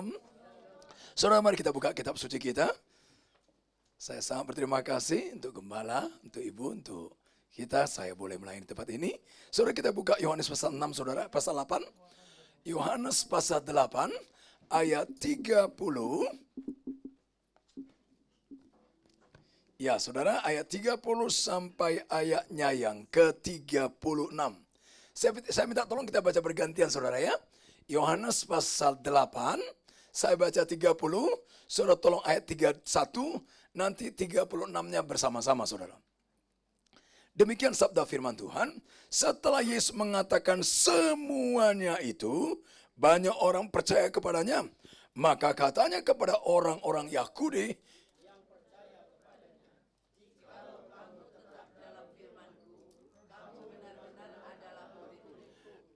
Shalom. Saudara, mari kita buka kitab suci kita. Saya sangat berterima kasih untuk gembala, untuk ibu, untuk kita. Saya boleh melayani tempat ini. Saudara, kita buka Yohanes pasal 6, saudara, pasal 8. Yohanes pasal 8, ayat 30. Ya, saudara, ayat 30 sampai ayatnya yang ke-36. Saya minta tolong kita baca bergantian, saudara ya. Yohanes pasal 8, saya baca 30, saudara tolong ayat 31, nanti 36-nya bersama-sama, saudara. Demikian sabda firman Tuhan. Setelah Yesus mengatakan semuanya itu, banyak orang percaya kepadanya. Maka katanya kepada orang-orang Yahudi,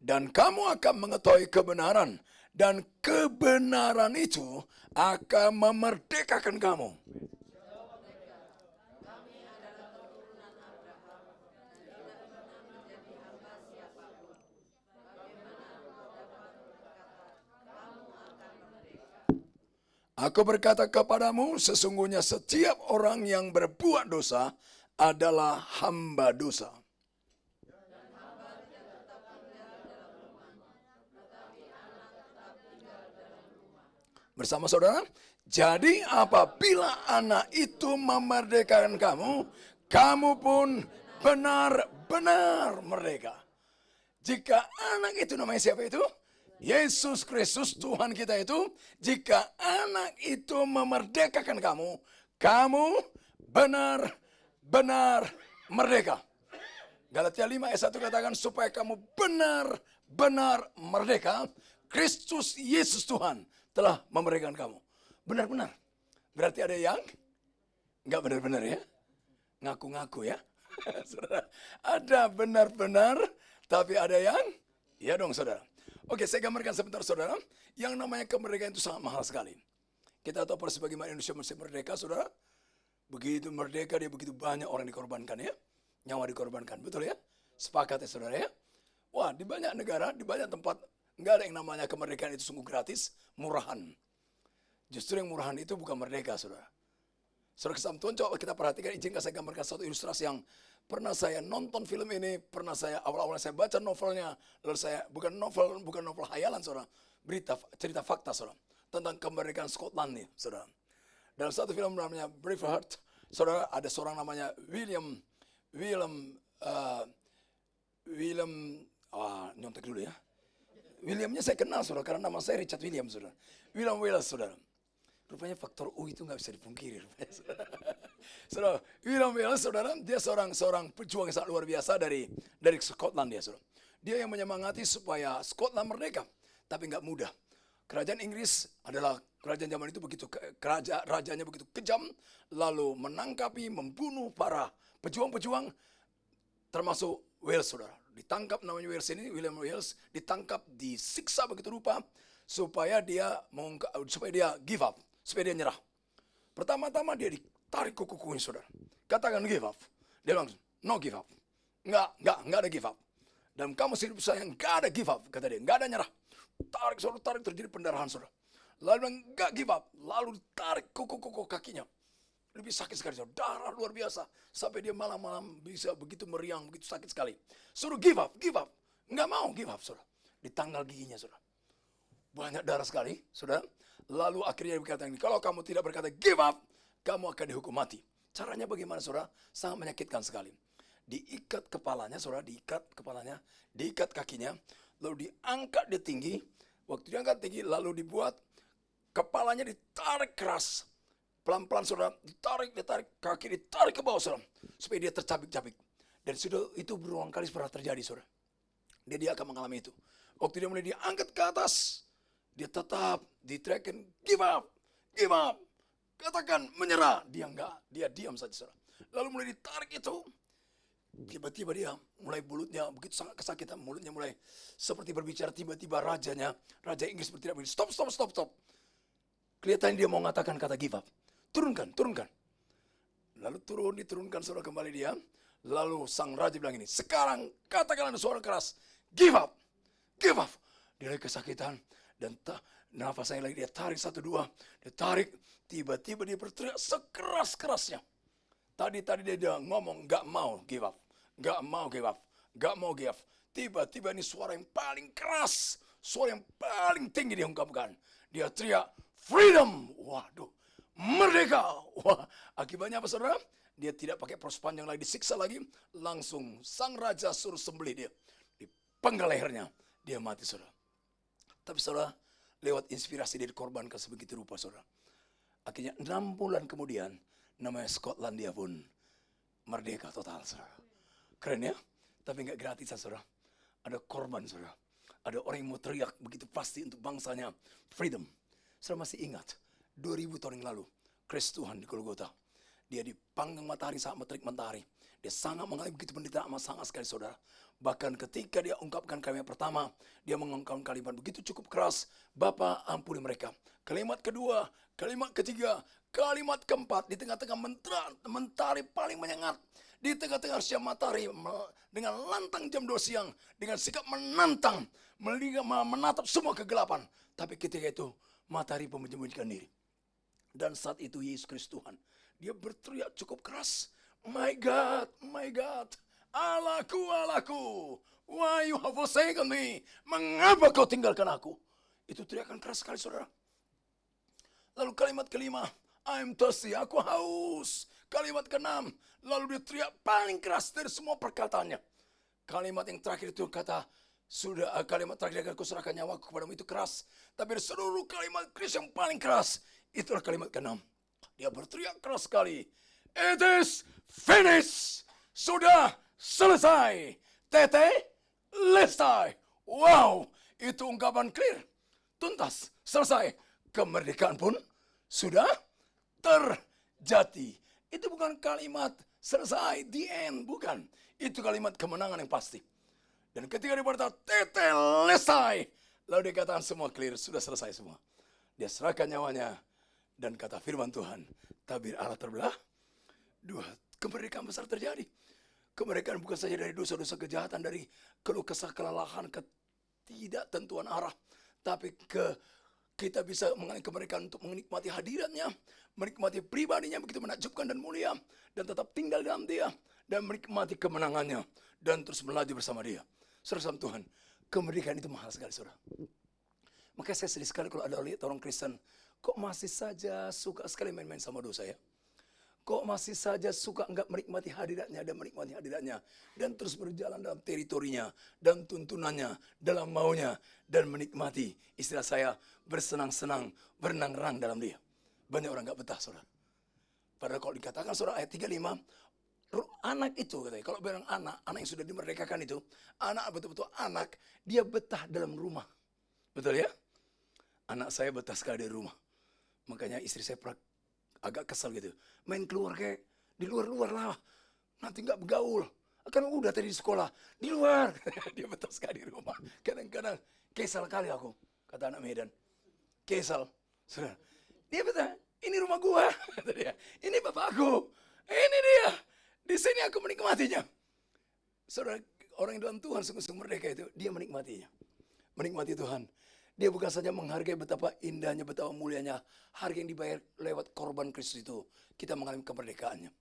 dan kamu akan mengetahui kebenaran, dan kebenaran itu akan memerdekakan kamu. Aku berkata kepadamu, sesungguhnya setiap orang yang berbuat dosa adalah hamba dosa. Bersama saudara, jadi apabila anak itu memerdekakan kamu, kamu pun benar-benar merdeka. Jika anak itu namanya siapa itu? Yesus Kristus Tuhan kita itu. Jika anak itu memerdekakan kamu, kamu benar-benar merdeka. Galatia 5 ayat 1 katakan supaya kamu benar-benar merdeka. Kristus Yesus Tuhan telah memerdekakan kamu. Benar-benar. Berarti ada yang nggak benar-benar ya? Ngaku-ngaku ya? Saudara, ada benar-benar, tapi ada yang ya dong saudara. Oke, saya gambarkan sebentar saudara. Yang namanya kemerdekaan itu sangat mahal sekali. Kita tahu persis bagaimana Indonesia masih merdeka saudara. Begitu merdeka dia begitu banyak orang dikorbankan ya. Nyawa dikorbankan, betul ya? Sepakat ya saudara ya? Wah, di banyak negara, di banyak tempat nggak ada yang namanya kemerdekaan itu sungguh gratis, murahan. Justru yang murahan itu bukan merdeka, saudara. Saudara kesatuan, coba kita perhatikan, izinkan saya gambarkan satu ilustrasi yang pernah saya nonton film ini, pernah saya awal-awal saya baca novelnya, lalu saya bukan novel hayalan, saudara, cerita fakta, saudara, tentang kemerdekaan Scotland nih, saudara. Dalam satu film namanya Braveheart, saudara, ada seorang namanya nyontek dulu ya. Williamnya saya kenal saudara, karena nama saya Richard William saudara. William Wallace saudara. Rupanya faktor U itu nggak bisa dipungkiri rupanya saudara. Saudara, William Wallace saudara, dia seorang pejuang yang sangat luar biasa dari Scotland dia saudara. Dia yang menyemangati supaya Scotland merdeka, tapi nggak mudah. Kerajaan Inggris adalah kerajaan zaman itu begitu, rajanya begitu kejam, lalu menangkapi, membunuh para pejuang-pejuang, termasuk Wales saudara. Ditangkap namanya Wales ini, William Wales, ditangkap, disiksa begitu rupa supaya dia give up, supaya dia nyerah. Pertama-tama dia ditarik kuku-kukunya saudara. Katakan give up. Dia bilang no give up. Enggak ada give up. Dan kamu hidup saya enggak ada give up, kata dia, enggak ada nyerah. Tarik saudara, tarik terjadi pendarahan saudara. Lalu bilang enggak give up, lalu ditarik kuku-kuku kakinya. Lebih sakit sekali, saudara. Darah luar biasa. Sampai dia malam-malam bisa begitu meriang, begitu sakit sekali. Suruh give up. Nggak mau give up, saudara. Ditanggal giginya, saudara. Banyak darah sekali, saudara. Lalu akhirnya dia berkata, kalau kamu tidak berkata give up, kamu akan dihukum mati. Caranya bagaimana, saudara? Sangat menyakitkan sekali. Diikat kepalanya, saudara. Diikat kakinya. Lalu diangkat dia tinggi. Waktu diangkat tinggi, lalu dibuat kepalanya ditarik keras. Pelan-pelan saudara, ditarik kaki, ditarik ke bawah saudara, supaya dia tercabik-cabik. Dan sudah itu berulang kali pernah terjadi saudara. Dia akan mengalami itu. Waktu dia mulai diangkat ke atas, dia tetap diterakin, give up, katakan menyerah. Dia enggak, dia diam saja saudara. Lalu mulai ditarik itu, tiba-tiba dia mulai mulutnya begitu sangat kesakitan, mulutnya mulai seperti berbicara, tiba-tiba Raja Inggris berteriak begini, stop. Kelihatannya dia mau mengatakan kata give up. Turunkan. Lalu diturunkan saudara kembali dia. Lalu sang raja bilang ini, sekarang katakan dengan suara keras, give up. Dia lagi kesakitan dan Nafasnya lagi dia tarik 1, 2, dia tarik. Tiba-tiba dia berteriak sekeras-kerasnya. Tadi dia ngomong gak mau give up. Gak mau give up. Gak mau give up. Tiba-tiba ini suara yang paling keras. Suara yang paling tinggi dia ungkapkan. Dia teriak, freedom. Waduh, merdeka. Wah, akibatnya apa saudara? Dia tidak pakai proses panjang lagi, disiksa lagi. Langsung sang raja suruh sembelih dia. Dipenggal lehernya. Dia mati saudara. Tapi saudara, lewat inspirasi dia dikorbankan sebegitu rupa saudara. Akhirnya 6 bulan kemudian, namanya Skotlandia pun merdeka total saudara. Keren ya? Tapi nggak gratis saudara. Ada korban saudara. Ada orang yang mau teriak begitu pasti untuk bangsanya. Freedom. Saudara masih ingat, 2000 tahun yang lalu, Kristus Tuhan di Golgota. Dia dipanggang matahari saat terik matahari. Dia sangat mengalami begitu penderitaan sangat sekali saudara. Bahkan ketika dia ungkapkan kalimat pertama, dia mengungkapkan kalimat begitu cukup keras. Bapa, ampuni mereka. Kalimat kedua, kalimat ketiga, kalimat keempat, di tengah-tengah mentari paling menyengat. Di tengah-tengah siang matahari, dengan lantang jam 2 siang, dengan sikap menantang, menatap semua kegelapan. Tapi ketika itu, matahari pun menyembunyikan diri. Dan saat itu Yesus Kristus Tuhan, dia berteriak cukup keras. My God, Allahku, Allahku, why you have forsaken me? Mengapa kau tinggalkan aku? Itu teriakan keras sekali saudara. Lalu kalimat kelima, I'm thirsty, aku haus. Kalimat keenam, lalu dia teriak paling keras dari semua perkataannya. Kalimat yang terakhir itu kata, kalimat terakhir aku serahkan nyawaku kepadamu, itu keras. Tapi dari seluruh kalimat Kristus yang paling keras, itulah kalimat keenam. Dia berteriak keras sekali. It is finished. Sudah selesai. Tete lestai. Wow, itu ungkapan clear. Tuntas, selesai. Kemerdekaan pun sudah terjadi. Itu bukan kalimat selesai, the end. Bukan. Itu kalimat kemenangan yang pasti. Dan ketika dia berkata, tete lestai. Lalu dia katakan semua clear, sudah selesai semua. Dia serahkan nyawanya. Dan kata firman Tuhan, tabir Allah terbelah. 2, kemerdekaan besar terjadi. Kemerdekaan bukan saja dari dosa-dosa kejahatan, dari keluh kesah kelelahan, ketidaktentuan arah. Tapi kita bisa mengalami kemerdekaan untuk menikmati hadiratnya, menikmati pribadinya begitu menakjubkan dan mulia, dan tetap tinggal dalam dia, dan menikmati kemenangannya, dan terus melaju bersama dia. Saudara Tuhan, kemerdekaan itu mahal sekali saudara. Makanya saya sedih sekali kalau ada orang Kristen, kok masih saja suka sekali main-main sama dosa ya? Kok masih saja suka enggak menikmati hadiratnya, dan terus berjalan dalam teritorinya, dan tuntunannya, dalam maunya, dan menikmati, istilah saya, bersenang-senang, berenang-renang dalam dia. Banyak orang enggak betah, saudara. Padahal kalau dikatakan saudara ayat 35, anak itu, katanya, kalau bilang anak yang sudah dimerdekakan itu, anak betul-betul anak, dia betah dalam rumah. Betul ya? Anak saya betah sekali di rumah. Makanya istri saya agak kesal gitu. Main keluar kayak di luar-luar lah. Nanti nggak bergaul. Kan udah tadi di sekolah. Di luar. Dia betah sekali di rumah. Kadang-kadang kesal kali aku. Kata anak Medan. Kesal. Saudara. Dia betah. Ini rumah gua. Kata dia. Ini bapakku. Ini dia. Di sini aku menikmatinya. Saudara, orang yang dalam Tuhan sungguh-sungguh merdeka itu. Dia menikmatinya. Menikmati Tuhan. Dia bukan saja menghargai betapa indahnya, betapa mulianya harga yang dibayar lewat korban Kristus itu. Kita mengalami kemerdekaannya.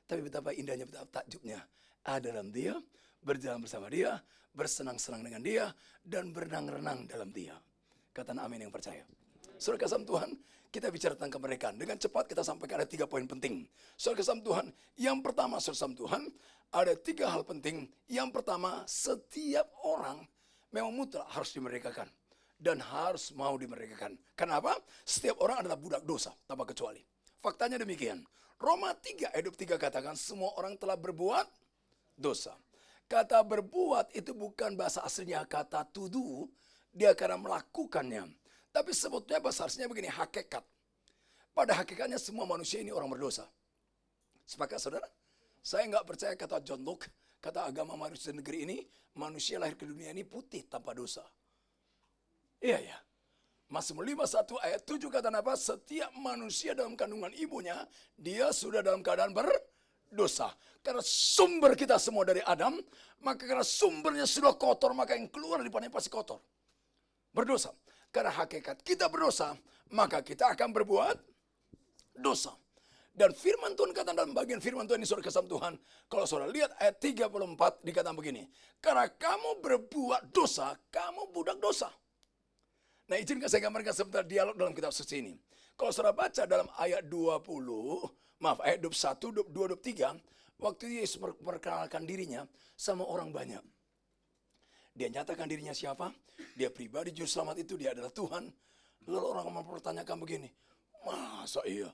Tapi betapa indahnya, betapa takjubnya. Ada dalam dia, berjalan bersama dia, bersenang-senang dengan dia, dan berenang-renang dalam dia. Kata amin yang percaya. Saudara kasih Tuhan, kita bicara tentang kemerdekaan. Dengan cepat kita sampaikan ada 3 poin penting. Saudara kasih Tuhan, yang pertama saudara Tuhan, ada 3 hal penting. Yang pertama, setiap orang memang mutlak harus dimerdekakan. Dan harus mau dimerdekakan. Kenapa? Setiap orang adalah budak dosa, tanpa kecuali. Faktanya demikian. Roma 3 ayat 23 katakan, semua orang telah berbuat dosa. Kata berbuat itu bukan bahasa aslinya kata to do, dia karena melakukannya. Tapi sebetulnya bahasa aslinya begini, hakikat. Pada hakikatnya semua manusia ini orang berdosa. Sepakat saudara? Saya nggak percaya kata John Locke, kata agama manusia negeri ini, manusia lahir ke dunia ini putih tanpa dosa. Iya ya. Mazmur 51 ayat 7 kata apa? Setiap manusia dalam kandungan ibunya, dia sudah dalam keadaan berdosa. Karena sumber kita semua dari Adam, maka karena sumbernya sudah kotor, maka yang keluar daripadanya pasti kotor. Berdosa. Karena hakikat kita berdosa, maka kita akan berbuat dosa. Dan firman Tuhan kata dalam bagian firman Tuhan ini, saudara kesam Tuhan, kalau saudara lihat ayat 34 dikatakan begini, karena kamu berbuat dosa, kamu budak dosa. Nah, izinkan saya gambarkan sebentar dialog dalam kitab suci ini. Kalau saudara baca dalam ayat 21, 22, 23, waktu Yesus memperkenalkan dirinya sama orang banyak. Dia nyatakan dirinya siapa? Dia pribadi juru selamat itu, dia adalah Tuhan. Lalu orang mempertanyakan begini, masa iya?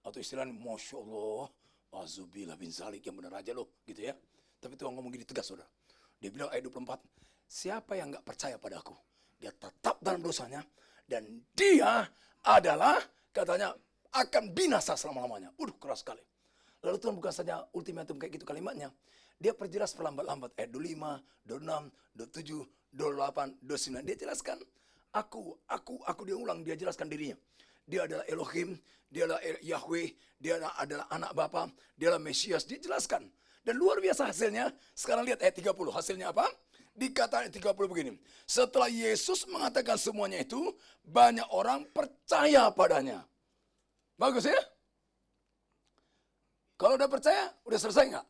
Atau istilahnya, Masya Allah, Azubillah bin Zalik, yang benar aja loh, gitu ya. Tapi Tuhan ngomong gini tegas, saudara. Dia bilang ayat 24, siapa yang gak percaya padaku? Dia tetap dalam dosanya, dan dia adalah, katanya, akan binasa selama-lamanya. Keras sekali. Lalu Tuhan bukan saja ultimatum kayak gitu kalimatnya. Dia perjelas perlambat-lambat, ayat 25, 26, 27, 28, 29. Dia jelaskan, aku, dia ulang, dia jelaskan dirinya. Dia adalah Elohim, dia adalah Yahweh, dia adalah anak Bapa, dia adalah Mesias, dia jelaskan. Dan luar biasa hasilnya, sekarang lihat ayat 30, hasilnya apa? Dikatakan ayat 30 begini, setelah Yesus mengatakan semuanya itu, banyak orang percaya padanya. Bagus ya? Kalau udah percaya, udah selesai nggak?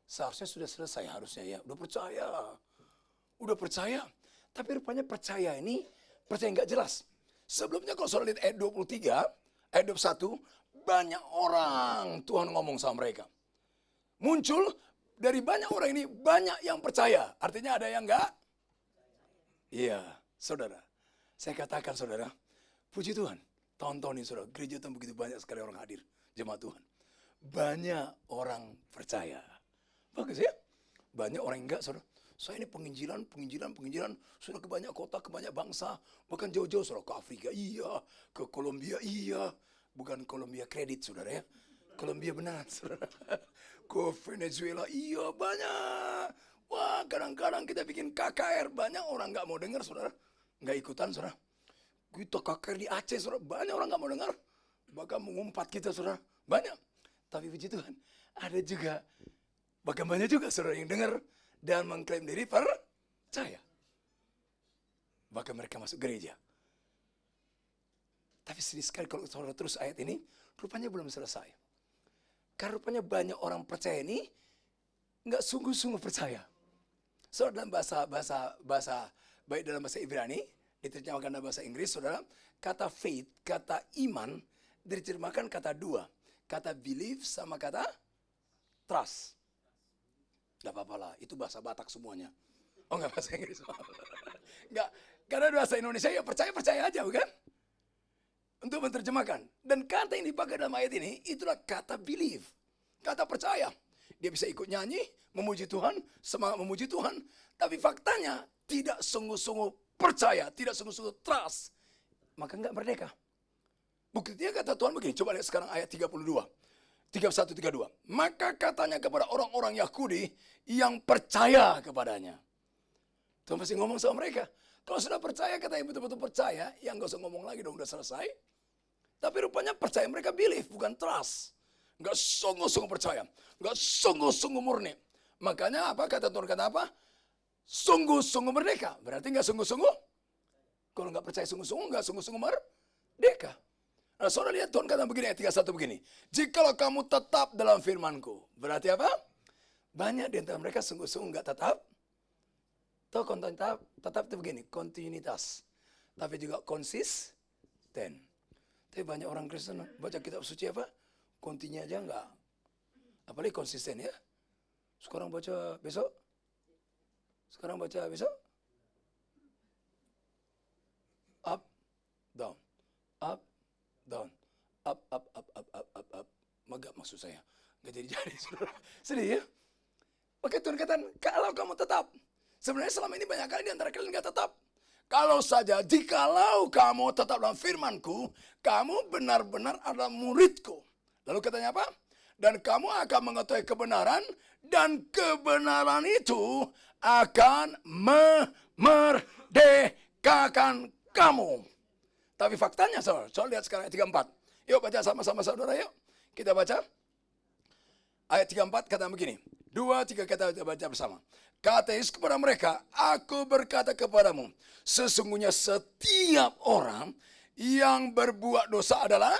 Seharusnya sudah selesai, harusnya ya. Udah percaya. Tapi rupanya percaya ini, percaya nggak jelas. Sebelumnya kalau saudara lihat ayat 23, ayat 21, banyak orang Tuhan ngomong sama mereka. Muncul dari banyak orang ini, banyak yang percaya. Artinya ada yang enggak? Iya, saudara. Saya katakan saudara, puji Tuhan. Tahun-tahun ini saudara, gereja Tuhan begitu banyak sekali orang hadir. Jemaat Tuhan. Banyak orang percaya. Bagus ya? Banyak orang enggak saudara. Saya ini penginjilan, sudah ke banyak kota, ke banyak bangsa, bahkan jauh-jauh saudara, ke Afrika, iya, ke Kolombia, iya, bukan Kolombia kredit saudara ya, Kolombia benar saudara, ke Venezuela, iya banyak, wah kadang-kadang kita bikin KKR, banyak orang nggak mau dengar saudara, nggak ikutan saudara, kita KKR di Aceh saudara, banyak orang nggak mau dengar, bahkan mengumpat kita saudara, banyak, tapi puji Tuhan, ada juga, bahkan banyak juga saudara yang dengar, dan mengklaim diri percaya. Bahkan mereka masuk gereja. Tapi sedih sekali kalau saudara terus ayat ini, rupanya belum selesai. Karena rupanya banyak orang percaya ini, nggak sungguh-sungguh percaya. Saudara dalam bahasa, baik dalam bahasa Ibrani, diterjemahkan dalam bahasa Inggris, saudara, kata faith, kata iman, diterjemahkan kata dua. Kata believe sama kata trust. Gak apa-apa lah, itu bahasa Batak semuanya. Oh enggak, bahasa Inggris. Enggak, karena bahasa Indonesia ya percaya-percaya aja bukan? Untuk menerjemahkan. Dan kata yang dipakai dalam ayat ini, itulah kata believe. Kata percaya. Dia bisa ikut nyanyi, memuji Tuhan, semangat memuji Tuhan. Tapi faktanya, tidak sungguh-sungguh percaya, tidak sungguh-sungguh trust. Maka enggak merdeka. Buktinya kata Tuhan begini, coba lihat sekarang ayat 32. 31, 32. Maka katanya kepada orang-orang Yahudi yang percaya kepadanya. Tuhan pasti ngomong sama mereka. Kalau sudah percaya, katanya betul-betul percaya, ya nggak usah ngomong lagi dong, udah selesai. Tapi rupanya percaya mereka believe, bukan trust. Nggak sungguh-sungguh percaya. Nggak sungguh-sungguh murni. Makanya apa kata Tuhan, kata apa? Sungguh-sungguh merdeka. Berarti nggak sungguh-sungguh. Kalau nggak percaya sungguh-sungguh, nggak sungguh-sungguh merdeka. Nah, saudara lihat Tuhan kata begini, ayat 31 begini. Jikalau kamu tetap dalam firman-Ku. Berarti apa? Banyak di antara mereka sungguh-sungguh nggak tetap. Tahu konten tetap itu begini, kontinuitas. Tapi juga konsisten. Tapi banyak orang Kristen baca kitab suci apa? Kontinu aja nggak. Apalagi konsisten ya. Sekarang baca besok. Sekarang baca besok. Up, down. Up, down, up. Megap maksud saya. Nggak jadi, saudara. Sedih ya? Maka Tuhan kata, kalau kamu tetap. Sebenarnya selama ini banyak kali di antara kalian nggak tetap. Kalau saja, jikalau kamu tetap dalam firman-Ku, kamu benar-benar adalah murid-Ku. Lalu katanya apa? Dan kamu akan mengetahui kebenaran, dan kebenaran itu akan memerdekakan kamu. Tapi faktanya saudara, lihat sekarang ayat 34. Yuk baca sama-sama saudara yuk. Kita baca. Ayat 34 kata begini. 2, 3 kita baca bersama. Kata Yesus kepada mereka, aku berkata kepadamu, sesungguhnya setiap orang yang berbuat dosa adalah,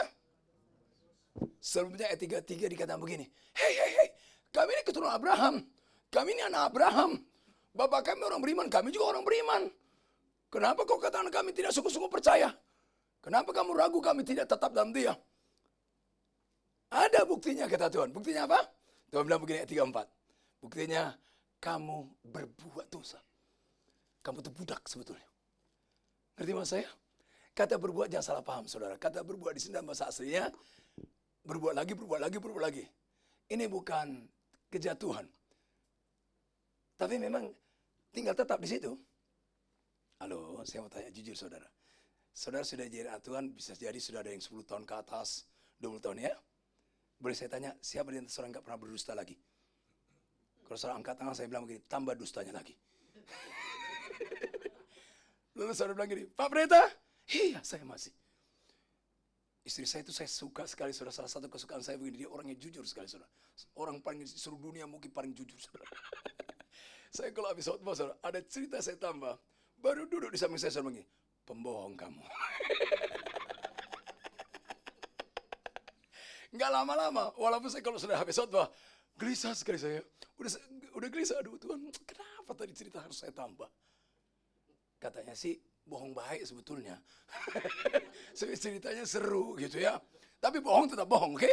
sebelumnya ayat 33 dikatakan begini, hei, kami ini keturunan Abraham, kami ini anak Abraham, bapak kami orang beriman, kami juga orang beriman. Kenapa kau katakan kami tidak sungguh-sungguh percaya? Kenapa kamu ragu kami tidak tetap dalam Dia? Ada buktinya kata Tuhan. Buktinya apa? Tuhan bilang begini ayat 34. Buktinya kamu berbuat dosa. Kamu itu budak sebetulnya. Ngerti maksud saya? Kata berbuat jangan salah paham saudara. Kata berbuat di sini dalam bahasa aslinya berbuat lagi. Ini bukan kejatuhan. Tapi memang tinggal tetap di situ. Halo, saya mau tanya jujur saudara. Saudara sudah jadi aturan, bisa jadi sudah ada yang 10 tahun ke atas, 20 tahun ya. Boleh saya tanya, siapa di antara saudara nggak pernah berdusta lagi? Kalau saudara angkat tangan, saya bilang begini, tambah dustanya lagi. Lalu saudara bilang gini, Pak Pendeta, iya saya masih. Istri saya itu saya suka sekali, saudara. Salah satu kesukaan saya begini, dia orangnya jujur sekali, saudara. Orang paling di seluruh dunia mungkin paling jujur, saudara. Saya kalau habis khotbah, saudara, ada cerita saya tambah. Baru duduk di samping saya begini, pembohong kamu. Nggak lama-lama, walaupun saya kalau sudah habis khotbah, gelisah sekali saya. Udah gelisah, aduh Tuhan, kenapa tadi cerita harus saya tambah? Katanya sih, bohong baik sebetulnya. Ceritanya seru gitu ya. Tapi bohong tetap bohong, oke?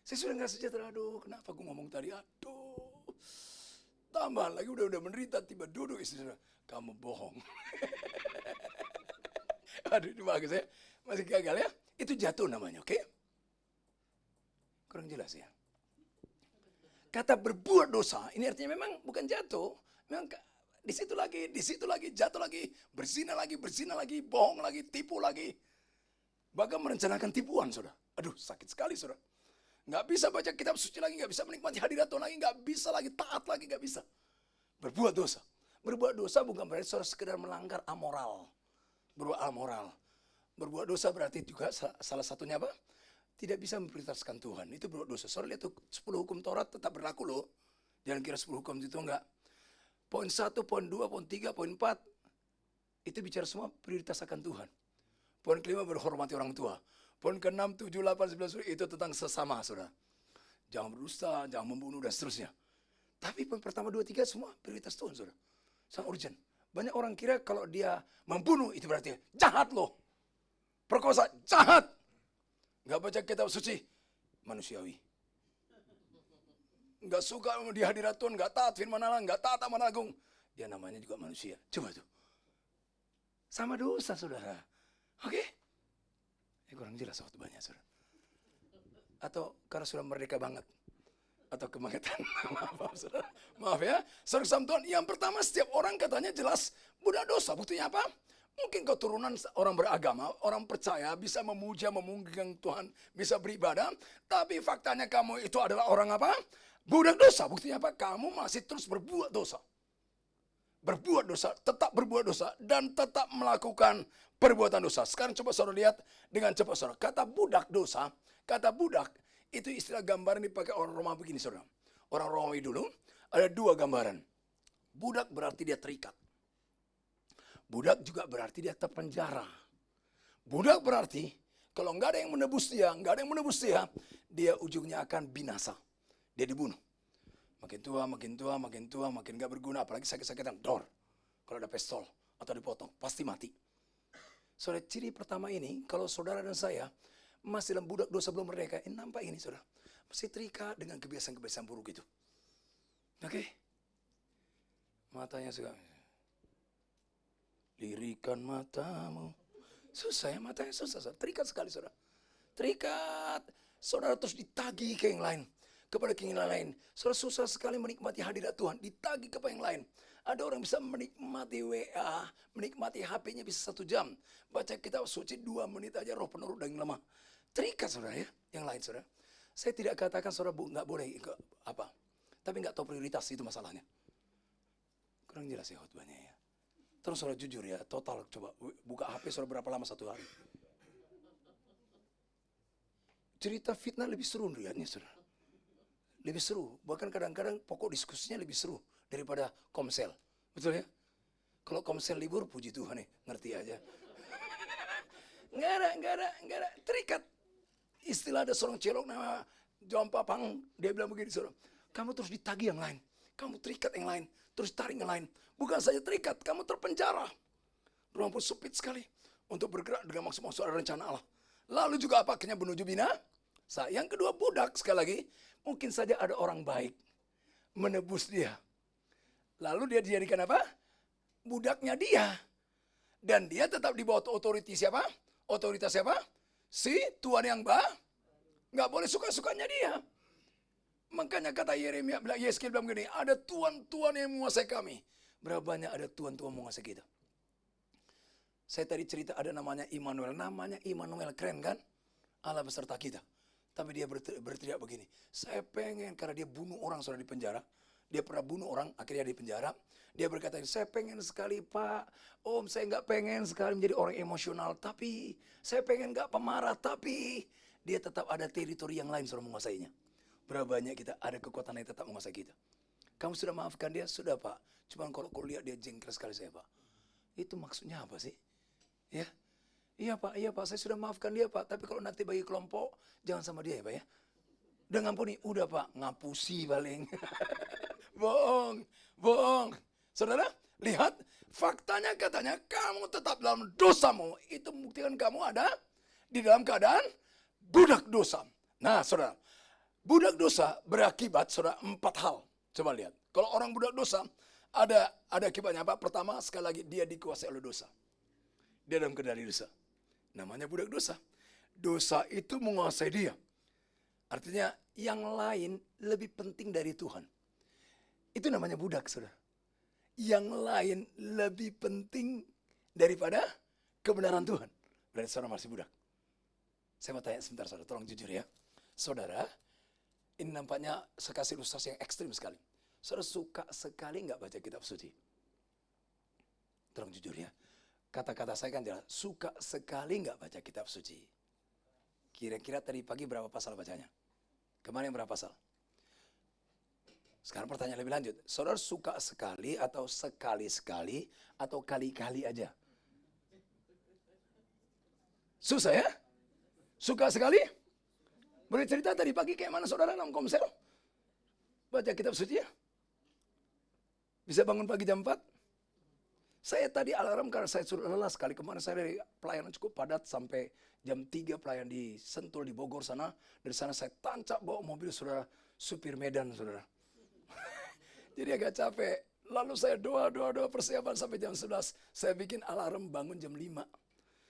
Saya sudah nggak sejahtera, aduh kenapa aku ngomong tadi, aduh. Tambahan lagi udah menderita, tiba duduk istri saya, kamu bohong. Aduh ini bagus ya, masih gagal ya. Itu jatuh namanya, oke? Kurang jelas ya. Kata berbuat dosa, ini artinya memang bukan jatuh. Memang di situ lagi, jatuh lagi, berzina lagi, bohong lagi, tipu lagi. Bahkan merencanakan tipuan, saudara. Aduh, sakit sekali, saudara. Nggak bisa baca kitab suci lagi, nggak bisa menikmati hadirat Tuhan lagi, nggak bisa lagi taat lagi, nggak bisa. Berbuat dosa. Berbuat dosa bukan berarti saudara sekedar melanggar amoral. Berbuat amoral. Berbuat dosa berarti juga salah satunya apa? Tidak bisa memprioritaskan Tuhan. Itu berbuat dosa. Saudara lihat tuh 10 hukum Taurat tetap berlaku loh. Jangan kira 10 hukum itu enggak. Poin 1, poin 2, poin 3, poin 4. Itu bicara semua prioritas akan Tuhan. Poin kelima berhormati orang tua. Poin ke-6, 7, 8, 9, 10 itu tentang sesama saudara. Jangan berdusta, jangan membunuh dan seterusnya. Tapi poin pertama, 2, 3 semua prioritas Tuhan saudara. Sangat urgent. Banyak orang kira kalau dia membunuh itu berarti jahat loh. Perkosa, jahat. Nggak baca kitab suci, manusiawi. Nggak suka di hadirat Tuhan, nggak taat firman Allah, nggak taat amanat agung. Dia namanya juga manusia. Coba tuh. Sama dosa saudara. Oke? Kurang jelas waktu banyak saudara. Atau karena sudah merdeka banget. Atau kebangetan. Maaf saudara. Maaf ya. Saudara sama Tuhan. Yang pertama setiap orang katanya jelas budak dosa. Buktinya apa? Mungkin keturunan orang beragama, orang percaya, bisa memuja, memungkinkan Tuhan, bisa beribadah. Tapi faktanya kamu itu adalah orang apa? Budak dosa. Buktinya apa? Kamu masih terus berbuat dosa. Berbuat dosa, tetap berbuat dosa, dan tetap melakukan perbuatan dosa. Sekarang coba saudara lihat dengan cepat saudara. Kata budak dosa, kata budak, itu istilah gambaran dipakai orang Romawi begini saudara. Orang Romawi dulu, ada 2 gambaran. Budak berarti dia terikat. Budak juga berarti dia terpenjara. Budak berarti kalau nggak ada yang menebus dia, dia ujungnya akan binasa. Dia dibunuh. Makin tua, makin nggak berguna, apalagi sakit-sakitan, dor. Kalau ada pistol atau dipotong, pasti mati. Saudara, ciri pertama ini, kalau saudara dan saya masih dalam budak dosa belum merdeka, ini nampak ini saudara, masih terikat dengan kebiasaan-kebiasaan buruk itu. Oke? Matanya suka. Lirikan matamu. Susah ya, matanya susah, saudara. Terikat sekali saudara. Terikat. Saudara terus ditagih ke yang lain. Kepada keinginan lain. Saudara susah sekali menikmati hadirat Tuhan. Ditagih kepada yang lain. Ada orang bisa menikmati WA. Menikmati HP-nya bisa 1 jam. Baca kitab suci 2 menit aja roh penuh daging lemah. Terikat saudara ya. Yang lain saudara. Saya tidak katakan saudara nggak boleh apa. Tapi nggak tahu prioritas itu masalahnya. Kurang jelas ya khotbahnya ya. Terus saudara jujur ya, total coba buka HP saudara berapa lama 1 hari. Cerita fitnah lebih seru lihatnya saudara. lebih seru. Bahkan kadang-kadang pokok diskusinya lebih seru daripada komsel. Betul ya? Kalau komsel libur, puji Tuhan nih, ngerti aja. Nggak ada. Terikat. Istilah ada seorang celok nama John Papang, dia bilang begini, saudara. Kamu terus ditagih yang lain. Kamu terikat yang lain. Terus tarik yang lain. Bukan saja terikat, kamu terpenjara. Ruang pun sempit sekali untuk bergerak dengan maksud-maksud rencana Allah. Lalu juga apa? Akhirnya menuju binasa. Yang kedua, budak. Sekali lagi, mungkin saja ada orang baik menebus dia. Lalu dia dijadikan apa? Budaknya dia. Dan dia tetap di bawah otoritas siapa? Otoritas siapa? Si Tuhan yang nggak boleh suka-sukanya dia. Makanya kata Yeremia, Yeskel bilang begini, ada tuan-tuan yang menguasai kami. Berapa banyak ada tuan-tuan menguasai kita? Saya tadi cerita ada namanya Immanuel. Namanya Immanuel, keren kan? Allah beserta kita. Tapi dia berteriak begini, saya pengen, karena dia bunuh orang sudah di penjara. Dia pernah bunuh orang, akhirnya di penjara. Dia berkata, saya pengen sekali Pak, Om, saya nggak pengen sekali menjadi orang emosional. Tapi saya pengen nggak pemarah, tapi dia tetap ada teritori yang lain sudah menguasainya. Berapa banyak kita ada kekuatan yang tetap menguasai kita. Kamu sudah maafkan dia? Sudah Pak. Cuma kalau kau lihat dia jengkel sekali saya Pak. Itu maksudnya apa sih? Ya, iya Pak, saya sudah maafkan dia Pak. Tapi kalau nanti bagi kelompok, jangan sama dia ya Pak ya. Udah ngampuni, udah Pak, ngapusi paling. Bohong. Saudara, lihat, faktanya katanya kamu tetap dalam dosamu. Itu membuktikan kamu ada di dalam keadaan budak dosa. Nah saudara, budak dosa berakibat saudara 4 hal. Coba lihat, kalau orang budak dosa, ada akibatnya apa? Pertama, sekali lagi dia dikuasai oleh dosa. Dia dalam kendali dosa. Namanya budak dosa. Dosa itu menguasai dia. Artinya yang lain lebih penting dari Tuhan. Itu namanya budak, saudara. Yang lain lebih penting daripada kebenaran Tuhan. Berarti saudara masih budak. Saya mau tanya sebentar, saudara. Tolong jujur ya. Saudara, ini nampaknya saya kasih ilustrasi yang ekstrim sekali. Saudara suka sekali nggak baca kitab suci? Tolong jujur ya. Kata-kata saya kan jelas, suka sekali nggak baca kitab suci? Kira-kira tadi pagi berapa pasal bacanya? Kemarin berapa pasal? Sekarang pertanyaan lebih lanjut. Saudara suka sekali atau sekali-sekali atau kali-kali aja? Susah ya? Suka sekali? Boleh cerita tadi pagi kayak mana saudara dalam komsel? Baca kitab suci ya? Bisa bangun pagi jam 4? Saya tadi alarm karena saya sudah lelah sekali. Kemarin saya dari pelayanan cukup padat sampai jam 3 pelayan di Sentul di Bogor sana. Dari sana saya tancap bawa mobil saudara, supir Medan saudara. Jadi agak capek. Lalu saya doa persiapan sampai jam 11. Saya bikin alarm bangun jam 5.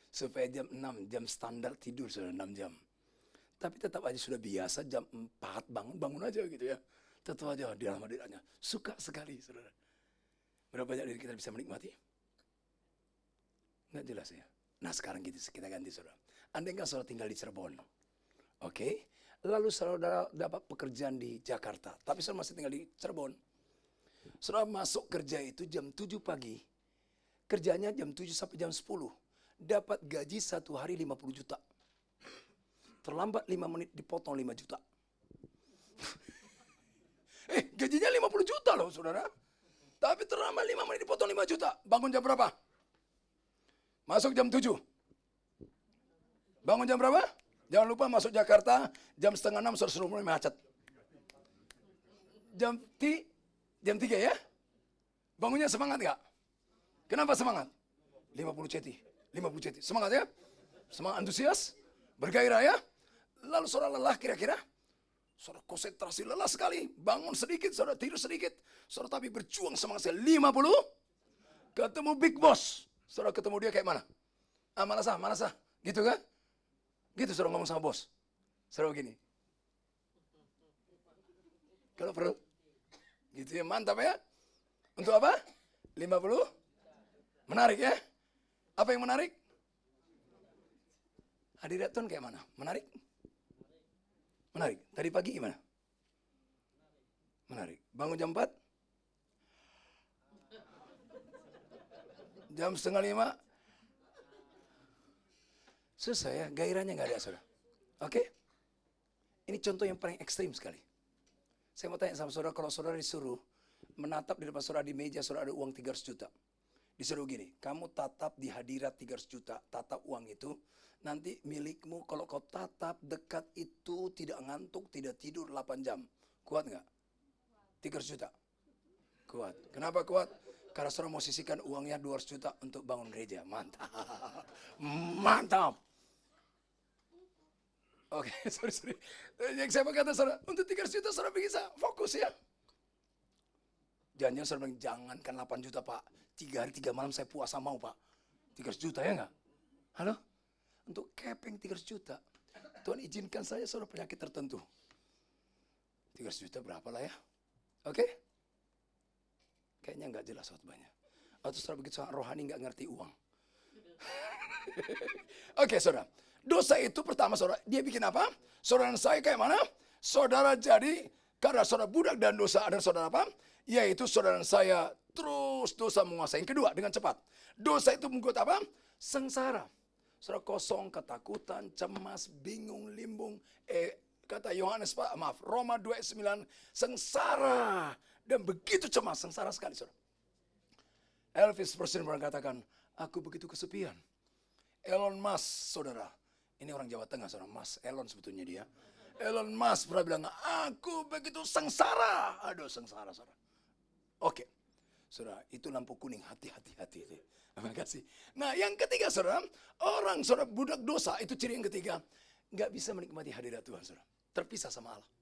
Supaya jam 6, jam standar tidur sudah 6 jam. Tapi tetap aja sudah biasa jam 4 bangun aja gitu ya. Tetap aja di dalam hadirannya. Suka sekali saudara. Berapa banyak diri kita bisa menikmati? Nggak jelas ya. Nah sekarang kita ganti saudara. Andai nggak saudara tinggal di Cirebon. Oke. Lalu saudara dapat pekerjaan di Jakarta. Tapi saudara masih tinggal di Cirebon. Saudara masuk kerja itu jam 7 pagi. Kerjanya jam 7 sampai jam 10. Dapat gaji 1 hari 50 juta. Terlambat 5 menit dipotong 5 juta. Gajinya 50 juta loh saudara. Tapi terlambat 5 menit dipotong 5 juta. Bangun jam berapa? Masuk jam 7. Bangun jam berapa? Jangan lupa masuk Jakarta jam setengah 6 sudah mulai macet. Jam 3 ya? Bangunnya semangat nggak? Kenapa semangat? 50 ceti. Semangat ya? Semangat antusias? Bergairah ya? Lalu saudara lelah kira-kira? Saudara konsentrasi lelah sekali. Bangun sedikit, saudara tidur sedikit. Saudara tapi berjuang semangat saya 50. Ketemu Big Boss. Saudara ketemu dia kayak mana? Malas ah. Gitu kan? Gitu saudara ngomong sama bos. Saudara begini. Kalau perlu. Gitu ya, mantap ya. Untuk apa? 50. Menarik ya? Apa yang menarik? Hadirat Tuhan kayak mana? Menarik? Menarik. Tadi pagi gimana? Menarik. Bangun jam 4? Jam setengah 5? Susah ya, gairahnya nggak ada saudara. Oke? Ini contoh yang paling ekstrim sekali. Saya mau tanya sama saudara, kalau saudara disuruh menatap di depan saudara di meja saudara ada uang 300 juta. Disuruh gini, kamu tatap di hadirat 300 juta, tatap uang itu, nanti milikmu kalau kau tatap dekat itu tidak ngantuk, tidak tidur 8 jam. Kuat nggak? 300 juta. Kuat. Kenapa kuat? Karena saudara mau sisihkan uangnya 200 juta untuk bangun gereja. Mantap. Mantap. Oke, sorry. Yang saya berkata saudara, untuk 300 juta saudara bisa fokus ya. Jangan saudara bilang, jangankan 8 juta pak. 3 hari 3 malam saya puasa mau pak. 300 juta ya enggak? Halo? Untuk keping 300 juta. Tuhan izinkan saya saudara penyakit tertentu. 300 juta berapa lah ya? Oke? Kayaknya enggak jelas khotbahnya. Atau saudara begitu sangat rohani enggak ngerti uang. Oke saudara. Dosa itu pertama saudara, dia bikin apa? Saudara dan saya kayak mana? Saudara jadi, karena saudara budak dan dosa ada saudara apa? Yaitu saudara dan saya terus dosa menguasai. Yang kedua, dengan cepat. Dosa itu membuat apa? Sengsara. Saudara kosong, ketakutan, cemas, bingung, limbung. Kata Yohanes, Roma 2:9, sengsara. Dan begitu cemas, sengsara sekali saudara. Elvis Presley pernah katakan, aku begitu kesepian. Elon Musk, saudara. Ini orang Jawa Tengah, saudara. Mas Elon sebetulnya dia. Elon Musk pernah bilang, aku begitu sengsara. Aduh, sengsara, saudara. Oke. Saudara, itu lampu kuning. Hati-hati. Terima kasih. Nah, yang ketiga, saudara. Orang, saudara, budak dosa. Itu ciri yang ketiga. Nggak bisa menikmati hadirat Tuhan, saudara. Terpisah sama Allah.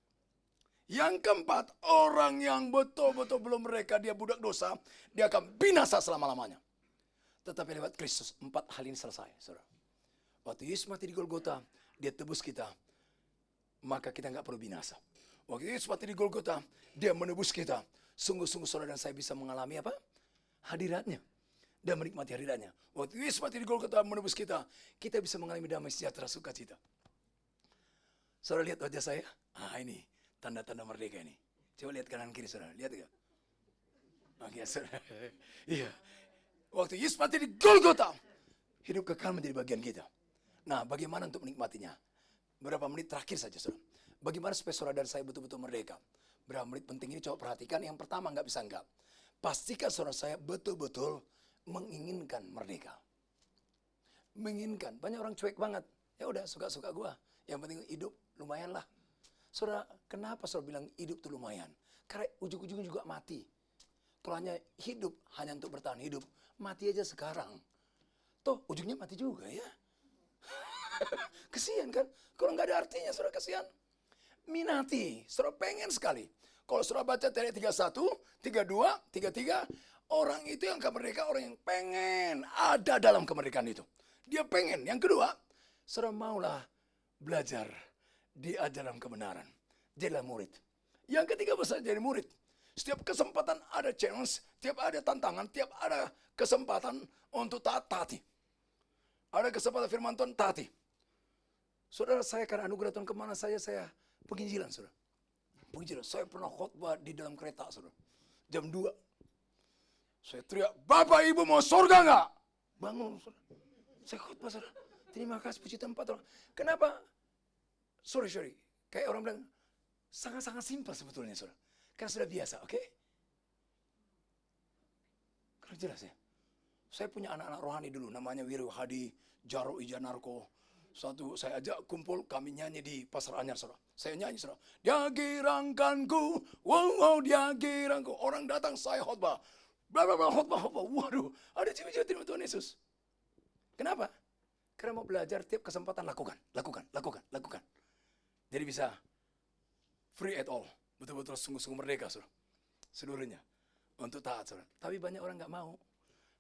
Yang keempat, orang yang betul-betul belum mereka, dia budak dosa. Dia akan binasa selama-lamanya. Tetapi lewat Kristus, 4 hal ini selesai, saudara. Waktu Yesus mati di Golgota, dia tebus kita. Maka kita nggak perlu binasa. Waktu Yesus mati di Golgota, dia menebus kita. Sungguh-sungguh saudara dan saya bisa mengalami apa? Hadiratnya. Dan menikmati hadiratnya. Waktu Yesus mati di Golgota menebus kita, kita bisa mengalami damai sejahtera sukacita. Saudara lihat wajah saya? Ini tanda-tanda merdeka ini. Coba lihat kanan kiri saudara, lihat gak? Oke saudara. Iya. Waktu Yesus mati di Golgota, hidup kekal menjadi bagian kita. Nah, bagaimana untuk menikmatinya? Berapa menit terakhir saja, saudara. Bagaimana supaya saudara dan saya betul-betul merdeka? Berapa menit penting ini coba perhatikan. Yang pertama, nggak bisa enggak. Pastikan saudara saya betul-betul menginginkan merdeka. Menginginkan. Banyak orang cuek banget. Ya udah, suka-suka gua. Yang penting hidup lumayan lah. Saudara, kenapa saudara bilang hidup itu lumayan? Karena ujung-ujungnya juga mati. Kalau hanya hidup, hanya untuk bertahan hidup, mati aja sekarang. Toh, ujungnya mati juga ya. Kesian kan? Kalau nggak ada artinya, saudara kesian. Minati, saudara pengen sekali. Kalau saudara baca dari 31, 32, 33, orang itu yang kemerdekaan, orang yang pengen ada dalam kemerdekaan itu. Dia pengen. Yang kedua, saudara maulah belajar, diajar dalam kebenaran. Jadilah murid. Yang ketiga, besar jadi murid. Setiap kesempatan ada challenge, setiap ada tantangan, setiap ada kesempatan untuk taati. Ada kesempatan firman Tuhan, taati. Saudara, saya karena anugerah Tuhan kemana saja saya penginjilan, saudara. Penginjilan. Saya pernah khotbah di dalam kereta, saudara. Jam 2. Saya teriak, Bapak Ibu mau surga nggak? Bangun, saudara. Saya khotbah, saudara. Terima kasih, puji tempat, saudara. Kenapa? Sorry. Kayak orang bilang, sangat-sangat simpel sebetulnya, saudara. Karena sudah biasa, oke? Kalau jelas ya. Saya punya anak-anak rohani dulu, namanya Wiru Hadi, Jaro Ijanarko. Satu saya ajak kumpul, kami nyanyi di Pasar Anyar, saudara. Saya nyanyi, saudara. Dia girangkanku, wow, dia girangku. Orang datang, saya khotbah. Khotbah. Waduh, ada cewek-cewek terima Tuhan Yesus. Kenapa? Karena mau belajar tiap kesempatan lakukan. Jadi bisa free at all. Betul-betul sungguh-sungguh merdeka, saudara. Seluruhnya. Untuk taat, saudara. Tapi banyak orang nggak mau.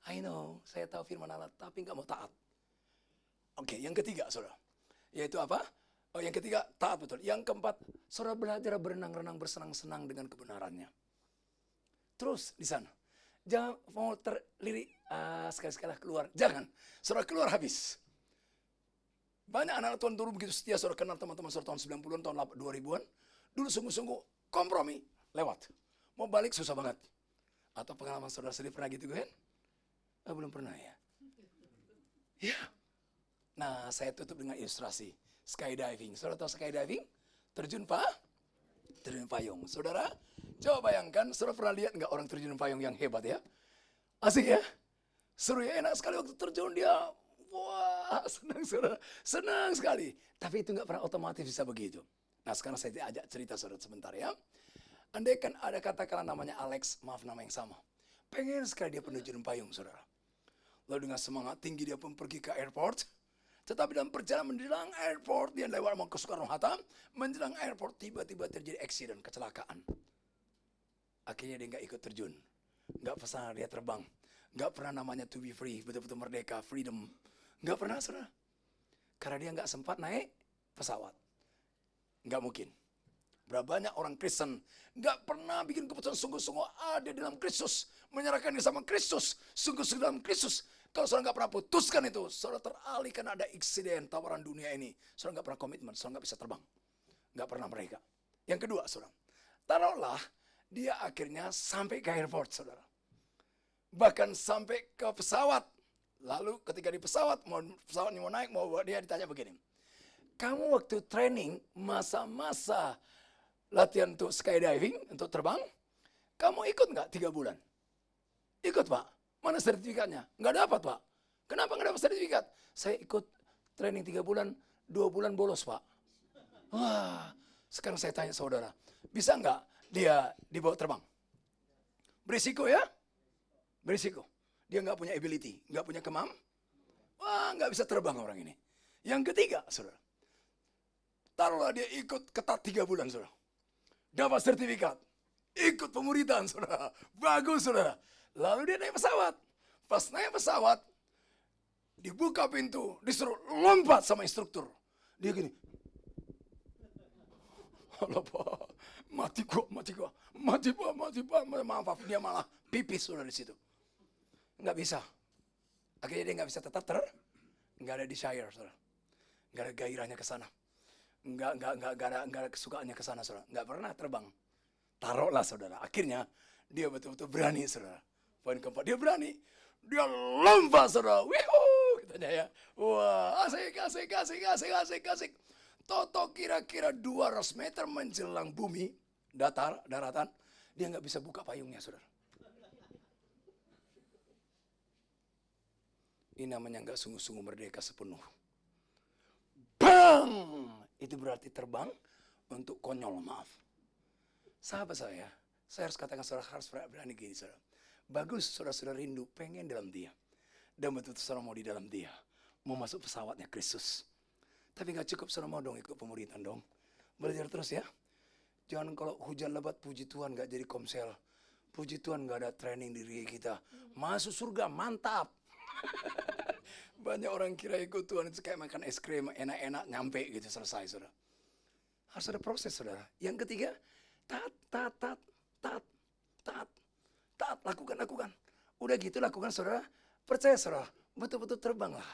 I know, saya tahu firman Allah, tapi nggak mau taat. Oke, yang ketiga, saudara. Yaitu apa? Oh, yang ketiga, taat betul. Yang keempat, saudara belajar berenang-renang, bersenang-senang dengan kebenarannya. Terus di sana. Jangan mau terlirik, sekali-sekali keluar. Jangan. Saudara keluar habis. Banyak anak-anak Tuhan dulu begitu setia, saudara kenal teman-teman saudara tahun 90-an, tahun 2000-an. Dulu sungguh-sungguh kompromi, lewat. Mau balik susah banget. Atau pengalaman saudara sendiri pernah gitu kan? Belum pernah ya? Ya. Nah, saya tutup dengan ilustrasi skydiving. Saudara tahu skydiving? Terjun terjun payung. Saudara, coba bayangkan, saudara pernah lihat nggak orang terjun payung yang hebat ya? Asik ya? Seru ya, enak sekali waktu terjun dia. Wah, senang saudara, senang sekali. Tapi itu nggak pernah otomatis bisa begitu. Nah sekarang saya ajak cerita saudara sebentar ya. Andai kan ada katakanlah namanya Alex, maaf nama yang sama. Pengen sekali dia penerjun payung saudara. Lalu dengan semangat tinggi dia pun pergi ke airport. Tetapi dalam perjalanan menjelang airport, dia lewat mau ke Soekarno-Hatta. Menjelang airport tiba-tiba terjadi accident, kecelakaan. Akhirnya dia nggak ikut terjun. Nggak pernah dia terbang. Nggak pernah namanya to be free, betul-betul merdeka, freedom. Nggak pernah saudara. Karena dia nggak sempat naik pesawat. Nggak mungkin. Berapa banyak orang Kristen nggak pernah bikin keputusan sungguh-sungguh ada dalam Kristus. Menyerahkan diri sama Kristus. Sungguh-sungguh dalam Kristus. Kalau saudara nggak pernah putuskan itu, saudara teralihkan ada insiden tawaran dunia ini. Saudara nggak pernah komitmen, saudara nggak bisa terbang. Nggak pernah mereka. Yang kedua saudara, taruhlah dia akhirnya sampai ke airport saudara. Bahkan sampai ke pesawat. Lalu ketika di pesawat, pesawatnya mau naik, mau dia ditanya begini. Kamu waktu training, masa-masa latihan untuk skydiving, untuk terbang, kamu ikut nggak 3 bulan? Ikut pak. Mana sertifikatnya? Nggak dapat pak. Kenapa nggak dapat sertifikat? Saya ikut training 3 bulan, 2 bulan bolos pak. Wah, sekarang saya tanya saudara, bisa nggak dia dibawa terbang? Berisiko ya? Berisiko. Dia nggak punya ability, nggak punya wah nggak bisa terbang orang ini. Yang ketiga, saudara, taruhlah dia ikut ketat 3 bulan, saudara. Dapat sertifikat, ikut pemuridan, saudara. Bagus, saudara. Lalu dia naik pesawat. Pas naik pesawat, dibuka pintu, disuruh lompat sama instruktur. Dia gini, halo pak, mati pak, maaf, dia malah pipis saudara di situ. Nggak bisa. Akhirnya dia nggak bisa tetap nggak ada desire, saudara. Nggak ada gairahnya ke sana. Nggak ada kesukaannya ke sana, saudara. Nggak pernah terbang. Taruhlah, saudara. Akhirnya dia betul-betul berani, saudara. Poin keempat, dia berani. Dia lompat, saudara. Wihuu, katanya ya. Wah, asik. Toto kira-kira 200 meter menjelang bumi, daratan. Dia nggak bisa buka payungnya, saudara. Ini namanya nggak sungguh-sungguh merdeka sepenuh. Bang! Itu berarti terbang untuk konyol, maaf. Sahabat saya harus katakan saudara harus berani gini, saudara. Bagus saudara-saudara rindu, pengen dalam dia. Dan betul-betul saudara mau di dalam dia. Mau masuk pesawatnya Kristus. Tapi nggak cukup saudara mau dong ikut pemuridan dong. Belajar terus ya. Jangan kalau hujan lebat, puji Tuhan nggak jadi komsel. Puji Tuhan nggak ada training diri kita. Masuk surga, mantap. Banyak orang kira ikut Tuhan itu kayak makan es krim enak-enak nyampe gitu selesai saudara. Harus ada proses saudara. Yang ketiga, taat, lakukan. Udah gitu lakukan saudara. Percaya saudara, betul-betul terbanglah.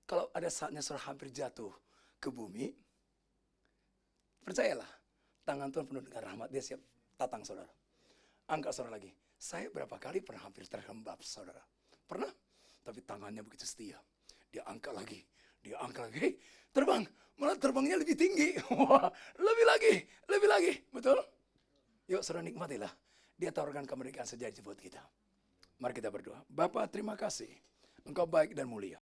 Kalau ada saatnya saudara hampir jatuh ke bumi, percayalah, tangan Tuhan penuh dengan rahmat, dia siap tatang saudara. Angkat saudara lagi. Saya berapa kali pernah hampir terhembab saudara. Pernah? Tapi tangannya begitu setia. Dia angkat lagi. Hei, terbang. Malah terbangnya lebih tinggi. Wah, lebih lagi. Betul? Yuk, saudara nikmatilah. Dia tawarkan kemerdekaan sejati buat kita. Mari kita berdoa. Bapa, terima kasih. Engkau baik dan mulia.